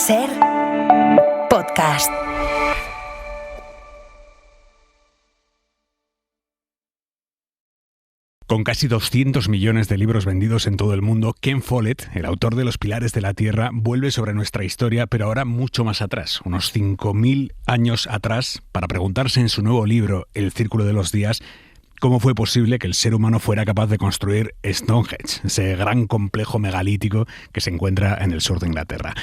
Ser podcast. Con casi 200 millones de libros vendidos en todo el mundo, Ken Follett, el autor de Los Pilares de la Tierra, vuelve sobre nuestra historia, pero ahora mucho más atrás, unos 5.000 años atrás, para preguntarse en su nuevo libro, El Círculo de los Días, cómo fue posible que el ser humano fuera capaz de construir Stonehenge, ese gran complejo megalítico que se encuentra en el sur de Inglaterra.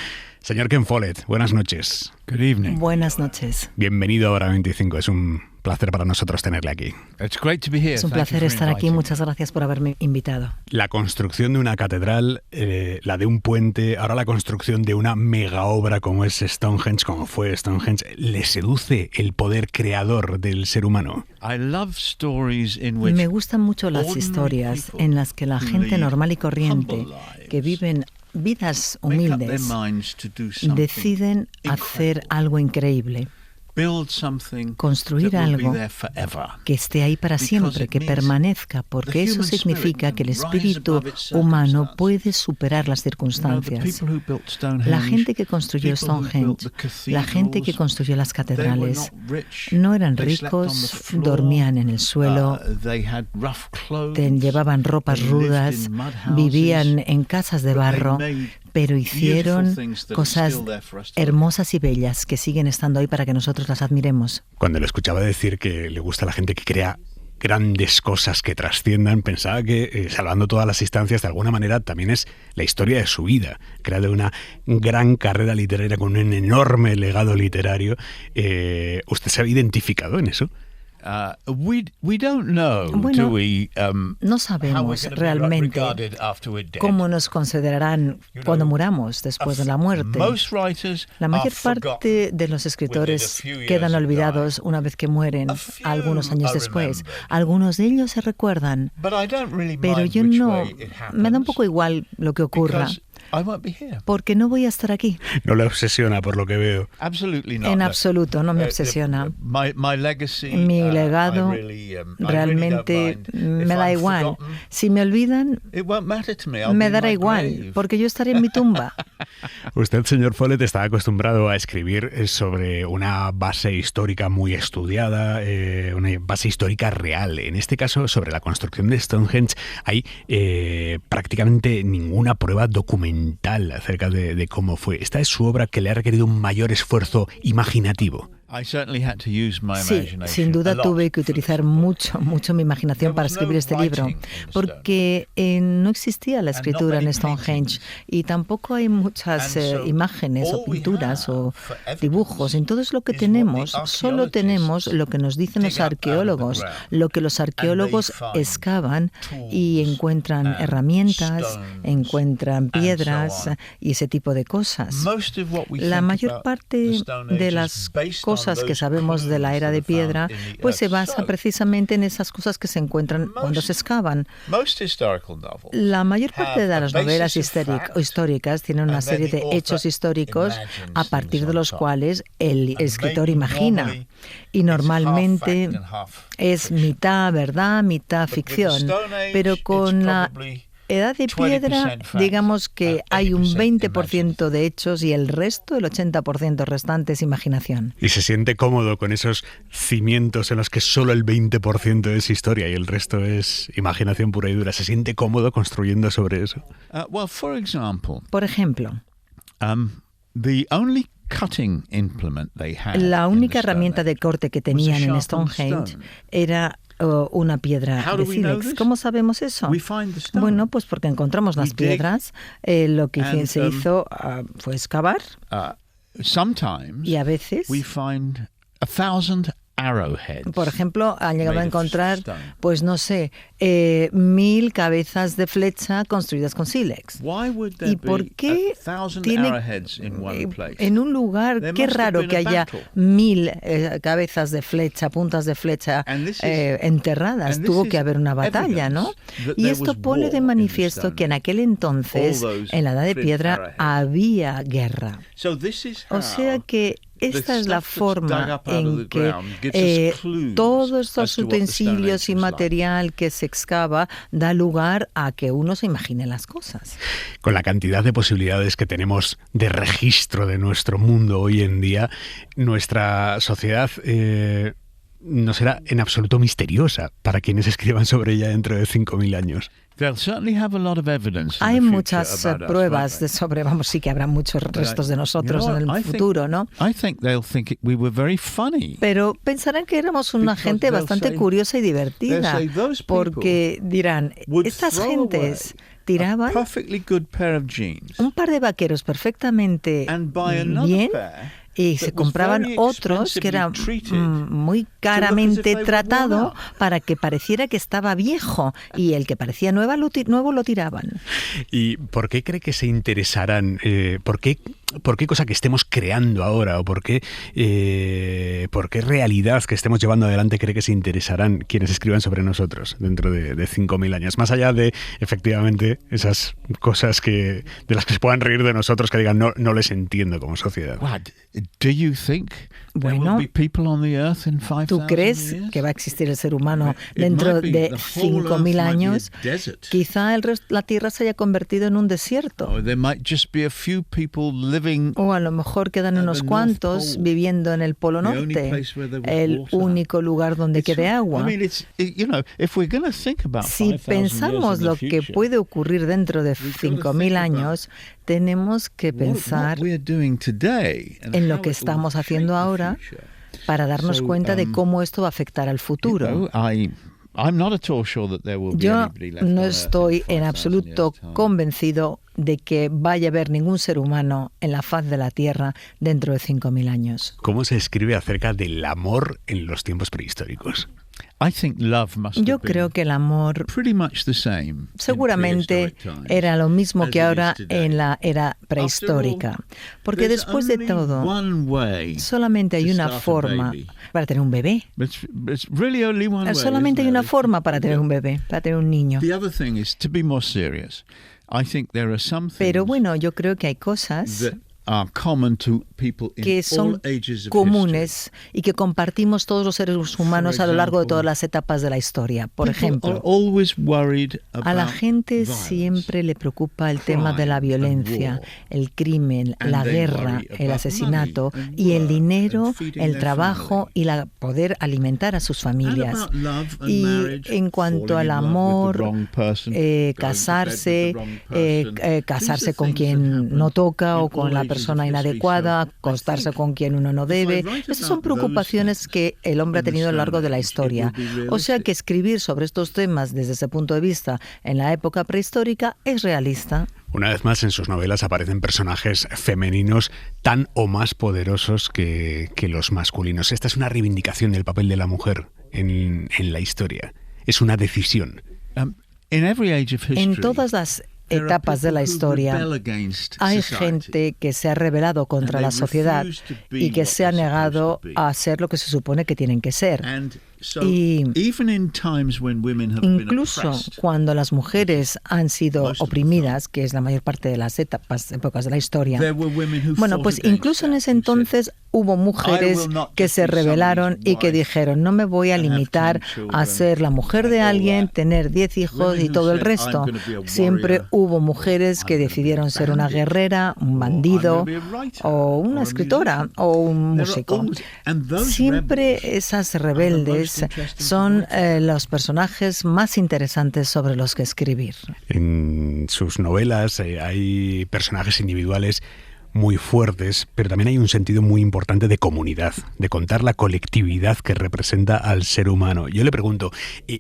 Señor Ken Follett, buenas noches. Good evening. Buenas noches. Bienvenido a Hora 25, es un placer para nosotros tenerle aquí. It's great to be here. Es un placer estar aquí, muchas gracias por haberme invitado. La construcción de una catedral, la de un puente, ahora la construcción de una mega obra como es Stonehenge, como fue Stonehenge, ¿le seduce el poder creador del ser humano? Me gustan mucho las historias en las que la gente normal y corriente, que viven vidas humildes, deciden hacer algo increíble. Construir algo que esté ahí para siempre, que permanezca, porque eso significa que el espíritu humano puede superar las circunstancias. La gente que construyó Stonehenge, la gente que construyó las catedrales, no eran ricos, dormían en el suelo, llevaban ropas rudas, vivían en casas de barro, pero hicieron cosas hermosas y bellas que siguen estando ahí para que nosotros las admiremos. Cuando le escuchaba decir que le gusta a la gente que crea grandes cosas que trasciendan, pensaba que, salvando todas las instancias, de alguna manera también es la historia de su vida. Crea de una gran carrera literaria con un enorme legado literario. ¿Usted se ha identificado en eso? We don't know, bueno, do we, no sabemos realmente cómo nos considerarán cuando muramos, después de la muerte. La mayor parte de los escritores quedan olvidados una vez que mueren, algunos años después. Algunos de ellos se recuerdan, pero yo no. Me da un poco igual lo que ocurra, porque no voy a estar aquí. No le obsesiona, por lo que veo. En absoluto, no me obsesiona. Mi legado realmente me da igual. Si me olvidan, me dará igual, porque yo estaré en mi tumba. Usted, señor Follett, está acostumbrado a escribir sobre una base histórica muy estudiada, una base histórica real. En este caso, sobre la construcción de Stonehenge, hay prácticamente ninguna prueba documental acerca de cómo fue. Esta es su obra que le ha requerido un mayor esfuerzo imaginativo. Sí, sin duda tuve que utilizar mucho mi imaginación para escribir este libro, porque no existía la escritura en Stonehenge y tampoco hay muchas imágenes o pinturas o dibujos. Entonces lo que tenemos, solo tenemos lo que nos dicen los arqueólogos, lo que los arqueólogos excavan y encuentran herramientas, encuentran piedras y ese tipo de cosas. La mayor parte de las cosas que sabemos de la era de piedra, pues se basa precisamente en esas cosas que se encuentran cuando se excavan. La mayor parte de las novelas históricas tienen una serie de hechos históricos a partir de los cuales el escritor imagina. Y normalmente es mitad verdad, mitad ficción. Pero con la Edad de Piedra, digamos que hay un 20% de hechos y el resto, el 80% restante, es imaginación. ¿Y se siente cómodo con esos cimientos en los que solo el 20% es historia y el resto es imaginación pura y dura? ¿Se siente cómodo construyendo sobre eso? Por ejemplo, la única herramienta de corte que tenían en Stonehenge era una piedra de sílex. ¿Cómo sabemos eso? Bueno, pues porque encontramos las piedras. Lo que se hizo fue excavar. Y a veces, por ejemplo, han llegado a encontrar, pues no sé, 1000 cabezas de flecha construidas con sílex. ¿Y por qué tiene en un lugar, qué raro que haya 1000 cabezas de flecha, puntas de flecha enterradas? Tuvo que haber una batalla, ¿no? Y esto pone de manifiesto que en aquel entonces, en la Edad de Piedra, había guerra. O sea que esta es la forma en que todos estos utensilios y material que se excava da lugar a que uno se imagine las cosas. Con la cantidad de posibilidades que tenemos de registro de nuestro mundo hoy en día, nuestra sociedad no será en absoluto misteriosa para quienes escriban sobre ella dentro de 5.000 años. Hay muchas pruebas sobre, sí que habrá muchos restos de nosotros en el futuro, ¿no? Pero pensarán que éramos una gente bastante curiosa y divertida, porque dirán, estas gentes tiraban un par de vaqueros perfectamente bien y se compraban otros que eran muy caramente tratado para que pareciera que estaba viejo, y el que parecía nuevo lo tiraban. ¿Y por qué cree que se interesarán? ¿Por qué cosa que estemos creando ahora o por qué realidad que estemos llevando adelante cree que se interesarán quienes escriban sobre nosotros dentro de 5.000 años? Más allá de, efectivamente, esas cosas de las que se puedan reír de nosotros, que digan, no les entiendo como sociedad. Bueno, ¿tú crees que va a existir el ser humano dentro de 5.000 años? Quizá la Tierra se haya convertido en un desierto. O a lo mejor quedan unos cuantos viviendo en el Polo Norte, el único lugar donde quede agua. Si pensamos lo que puede ocurrir dentro de 5.000 años, tenemos que pensar en lo que estamos haciendo ahora para darnos cuenta de cómo esto va a afectar al futuro. Yo no estoy en absoluto convencido de que vaya a haber ningún ser humano en la faz de la Tierra dentro de 5.000 años. ¿Cómo se escribe acerca del amor en los tiempos prehistóricos? Yo creo que el amor seguramente era lo mismo que ahora en la era prehistórica. Porque después de todo, solamente hay una forma para tener un bebé. Solamente hay una forma para tener un bebé, para tener un niño. Pero bueno, yo creo que hay cosas que son comunes y que compartimos todos los seres humanos a lo largo de todas las etapas de la historia. Por ejemplo, a la gente siempre le preocupa el tema de la violencia, el crimen, la guerra, el asesinato y el dinero, el trabajo y poder alimentar a sus familias. Y en cuanto al amor, casarse con quien no toca o con la persona inadecuada, acostarse con quien uno no debe. Esas son preocupaciones que el hombre ha tenido a lo largo de la historia. O sea que escribir sobre estos temas desde ese punto de vista en la época prehistórica es realista. Una vez más, en sus novelas aparecen personajes femeninos tan o más poderosos que los masculinos. Esta es una reivindicación del papel de la mujer en la historia. Es una decisión. En todas las etapas de la historia hay gente que se ha rebelado contra la sociedad y que se ha negado a ser lo que se supone que tienen que ser. Y incluso cuando las mujeres han sido oprimidas, que es la mayor parte de las épocas de la historia, bueno, pues incluso en ese entonces hubo mujeres que se rebelaron y que dijeron, no me voy a limitar a ser la mujer de alguien, tener 10 hijos y todo el resto. Siempre hubo mujeres que decidieron ser una guerrera, un bandido, o una escritora, o un músico. Siempre esas rebeldes son los personajes más interesantes sobre los que escribir. En sus novelas hay personajes individuales muy fuertes, pero también hay un sentido muy importante de comunidad, de contar la colectividad que representa al ser humano. Yo le pregunto,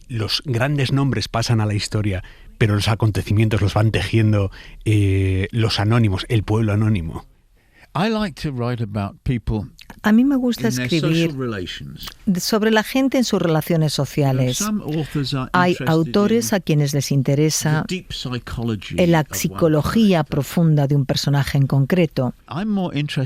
¿los grandes nombres pasan a la historia, pero los acontecimientos los van tejiendo los anónimos, el pueblo anónimo? A mí me gusta escribir sobre la gente en sus relaciones sociales. Hay autores a quienes les interesa la psicología profunda de un personaje en concreto,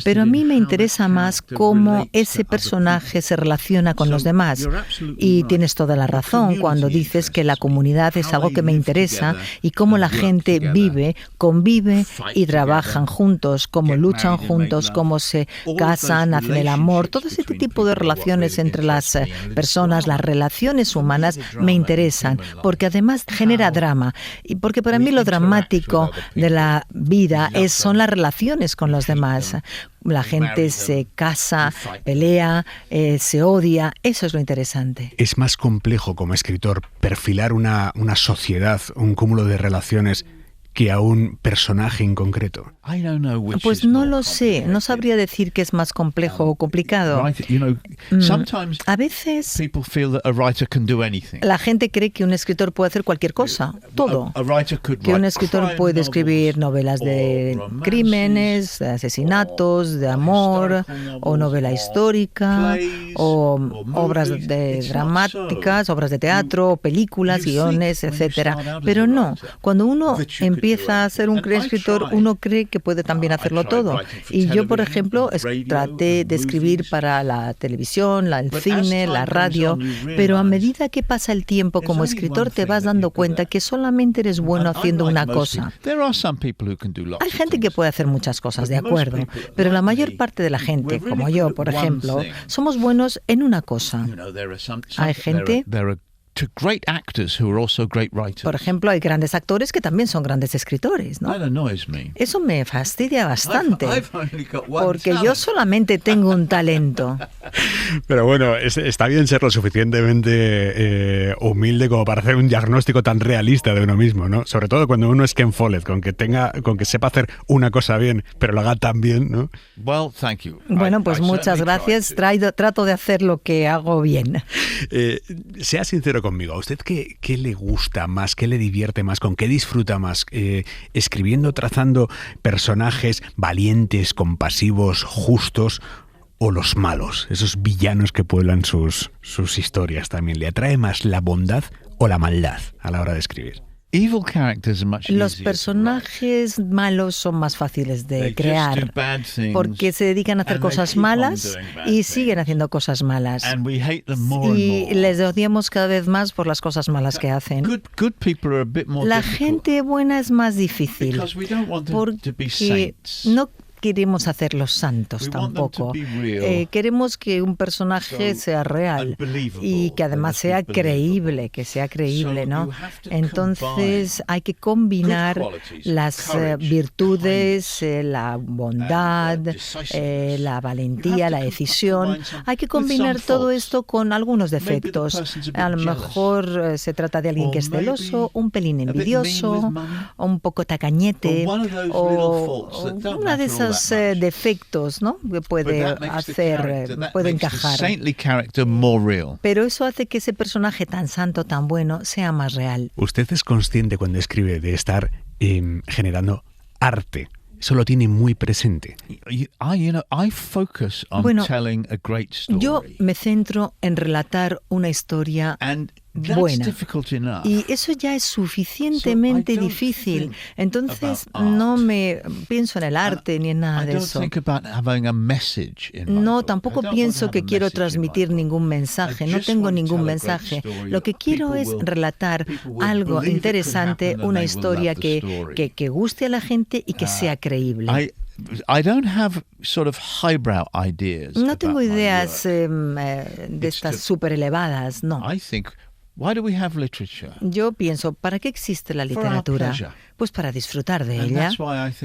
pero a mí me interesa más cómo ese personaje se relaciona con los demás. Y tienes toda la razón cuando dices que la comunidad es algo que me interesa y cómo la gente vive, convive y trabajan juntos, cómo luchan juntos, cómo se casan, hacen el el amor, todo ese tipo de relaciones entre las personas, las relaciones humanas me interesan, porque además genera drama. Y porque para mí lo dramático de la vida son las relaciones con los demás. La gente se casa, pelea, se odia. Eso es lo interesante. Es más complejo como escritor perfilar una sociedad, un cúmulo de relaciones, que a un personaje en concreto? Pues no lo sé, no sabría decir que es más complejo o complicado. A veces la gente cree que un escritor puede hacer cualquier cosa, todo. Que un escritor puede escribir novelas de crímenes, de asesinatos, de amor, o novela histórica, o obras dramáticas, obras de teatro, películas, guiones, etcétera. Pero no, cuando uno empieza a ser un escritor, uno cree que puede también hacerlo todo. Y yo, por ejemplo, traté de escribir para la televisión, el cine, la radio, pero a medida que pasa el tiempo como escritor te vas dando cuenta que solamente eres bueno haciendo una cosa. Hay gente que puede hacer muchas cosas, de acuerdo, pero la mayor parte de la gente, como yo, por ejemplo, somos buenos en una cosa. Hay gente... Por ejemplo, hay grandes actores que también son grandes escritores, ¿no? Eso me fastidia bastante, porque yo solamente tengo un talento. Pero bueno, está bien ser lo suficientemente humilde como para hacer un diagnóstico tan realista de uno mismo, ¿no? Sobre todo cuando uno es Ken Follett, con que sepa hacer una cosa bien, pero lo haga tan bien, ¿no? Bueno, pues muchas gracias. Trato de hacer lo que hago bien. Sea sincero conmigo, ¿a usted qué le gusta más, qué le divierte más, con qué disfruta más? ¿Escribiendo, trazando personajes valientes, compasivos, justos, o los malos, esos villanos que pueblan sus historias también? ¿Le atrae más la bondad o la maldad a la hora de escribir? Los personajes malos son más fáciles de crear porque se dedican a hacer cosas malas y siguen haciendo cosas malas. Y les odiamos cada vez más por las cosas malas que hacen. La gente buena es más difícil porque no queremos hacerlos santos tampoco. Queremos que un personaje sea real y que además sea creíble, ¿no? Entonces hay que combinar las virtudes, la bondad, la valentía, la decisión. Hay que combinar todo esto con algunos defectos. A lo mejor se trata de alguien que es celoso, un pelín envidioso, o un poco tacañete, o una de esas defectos, ¿no? Que puede encajar. Pero eso hace que ese personaje tan santo, tan bueno, sea más real. ¿Usted es consciente cuando escribe de estar generando arte? Eso lo tiene muy presente. Bueno, yo me centro en relatar una historia buena. Y eso ya es suficientemente difícil. Entonces no me pienso en el arte ni en nada de eso. No, tampoco pienso que quiero transmitir ningún mensaje. No tengo ningún mensaje. Lo que quiero es relatar algo interesante, una historia que guste a la gente y que sea creíble. No tengo ideas de estas súper elevadas, no. Yo pienso, ¿para qué existe la literatura? Pues para disfrutar de ella.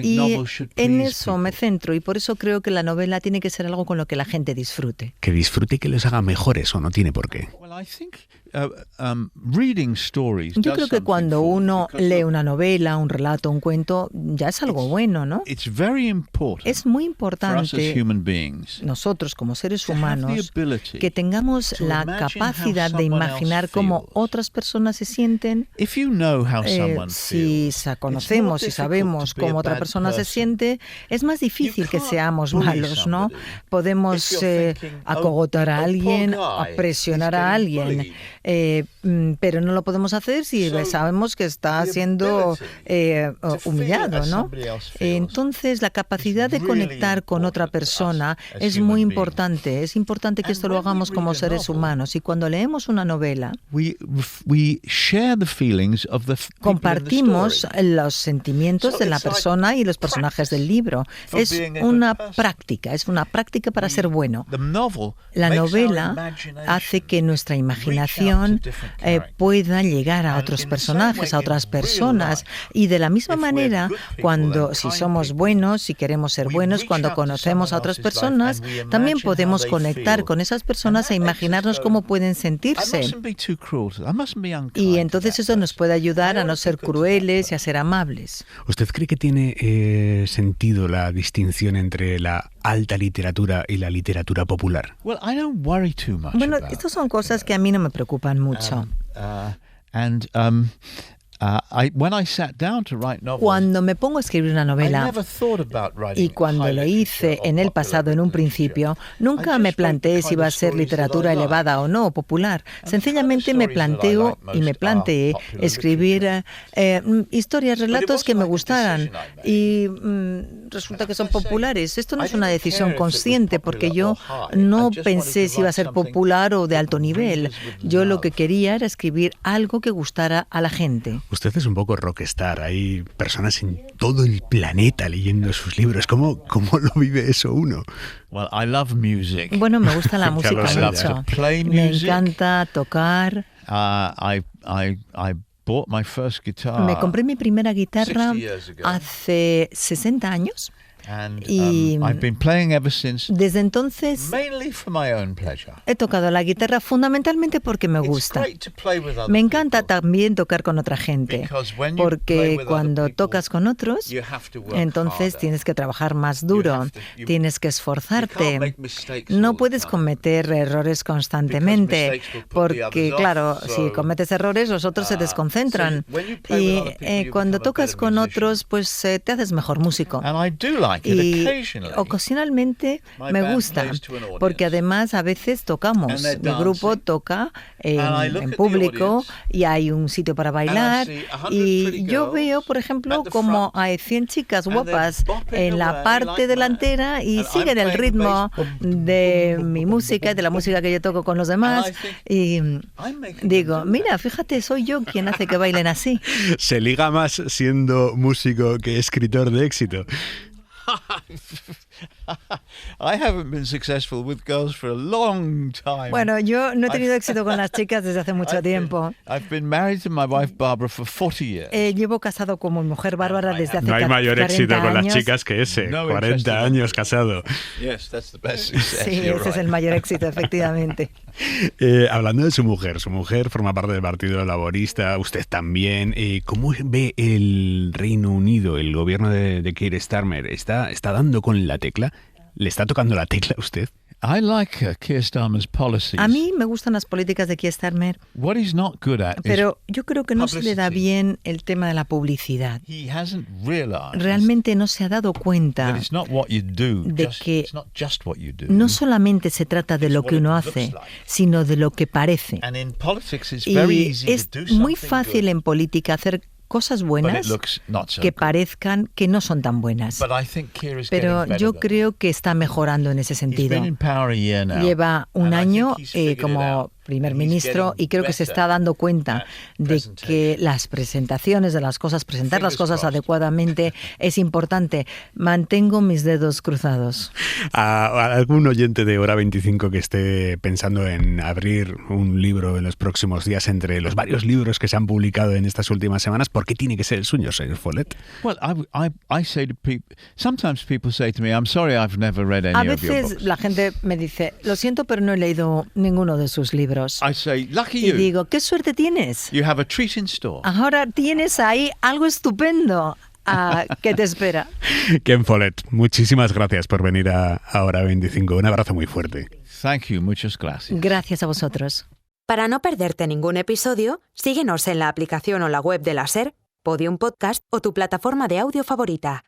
Y en eso me centro, y por eso creo que la novela tiene que ser algo con lo que la gente disfrute. Que disfrute y que les haga mejores, o no tiene por qué. Yo creo que cuando uno lee una novela, un relato, un cuento, ya es algo bueno, ¿no? Es muy importante, nosotros como seres humanos, que tengamos la capacidad de imaginar cómo otras personas se sienten. Si conocemos y sabemos cómo otra persona se siente, es más difícil que seamos malos, ¿no? Podemos acogotar a alguien, a presionar a alguien. pero no lo podemos hacer si sabemos que está siendo humillado, ¿no? Entonces, la capacidad de conectar con otra persona es muy importante. Es importante que esto lo hagamos como seres humanos. Y cuando leemos una novela, compartimos los sentimientos de la persona y los personajes del libro. Es una práctica para ser bueno. La novela hace que nuestra imaginación pueda llegar a otros personajes, a otras personas. Y de la misma manera, si somos buenos, si queremos ser buenos, cuando conocemos a otras personas, también podemos conectar con esas personas e imaginarnos cómo pueden sentirse. Y entonces eso nos puede ayudar a no ser crueles y a ser amables. ¿Usted cree que tiene sentido la distinción entre la alta literatura y la literatura popular? Bueno, estas son cosas que a mí no me preocupan mucho. Cuando me pongo a escribir una novela, y cuando lo hice en el pasado en un principio, nunca me planteé si iba a ser literatura elevada o no, popular. Sencillamente me planteé escribir historias, relatos que me gustaran, y resulta que son populares. Esto no es una decisión consciente, porque yo no pensé si iba a ser popular o de alto nivel. Yo lo que quería era escribir algo que gustara a la gente. Usted es un poco rockstar. Hay personas en todo el planeta leyendo sus libros. ¿Cómo lo vive eso uno? Bueno, me gusta la música mucho. Me encanta tocar. Me compré mi primera guitarra hace 60 años. Y desde entonces he tocado la guitarra fundamentalmente porque me gusta. Me encanta también tocar con otra gente, porque cuando tocas con otros, entonces tienes que trabajar más duro, tienes que esforzarte. No puedes cometer errores constantemente, porque claro, si cometes errores, los otros se desconcentran. Y cuando tocas con otros, pues te haces mejor músico. Y ocasionalmente me gusta, porque además a veces tocamos. Mi grupo toca en público y hay un sitio para bailar. Y yo veo, por ejemplo, como hay 100 chicas guapas en la parte delantera y siguen el ritmo de mi música, de la música que yo toco con los demás. Y digo, mira, fíjate, soy yo quien hace que bailen así. Se liga más siendo músico que escritor de éxito. Bueno, yo no he tenido éxito con las chicas desde hace mucho tiempo. Llevo casado con mi mujer Bárbara desde hace 40 años. No hay mayor éxito con las chicas que ese. 40 años casado. Sí, ese es el mayor éxito, efectivamente. Hablando de su mujer forma parte del Partido Laborista, usted también. ¿Cómo ve el Reino Unido, el gobierno de Keir Starmer? ¿Está dando con la tecla? ¿Le está tocando la tecla a usted? A mí me gustan las políticas de Keir Starmer, pero yo creo que no se le da bien el tema de la publicidad. Realmente no se ha dado cuenta de que no solamente se trata de lo que uno hace, sino de lo que parece. Y es muy fácil en política hacer cosas buenas que parezcan que no son tan buenas. Pero yo creo que está mejorando en ese sentido. Lleva un año como primer ministro y creo que se está dando cuenta de que las presentaciones de las cosas, presentar las cosas adecuadamente es importante. Mantengo mis dedos cruzados. ¿A algún oyente de Hora 25 que esté pensando en abrir un libro en los próximos días entre los varios libros que se han publicado en estas últimas semanas, por qué tiene que ser el suyo, señor Follett? A veces la gente me dice, lo siento, pero no he leído ninguno de sus libros. Y digo, ¿qué suerte tienes? Ahora tienes ahí algo estupendo que te espera. Ken Follett, muchísimas gracias por venir a Hora 25. Un abrazo muy fuerte. Muchas gracias. Gracias a vosotros. Para no perderte ningún episodio, síguenos en la aplicación o la web de la SER, Podium Podcast o tu plataforma de audio favorita.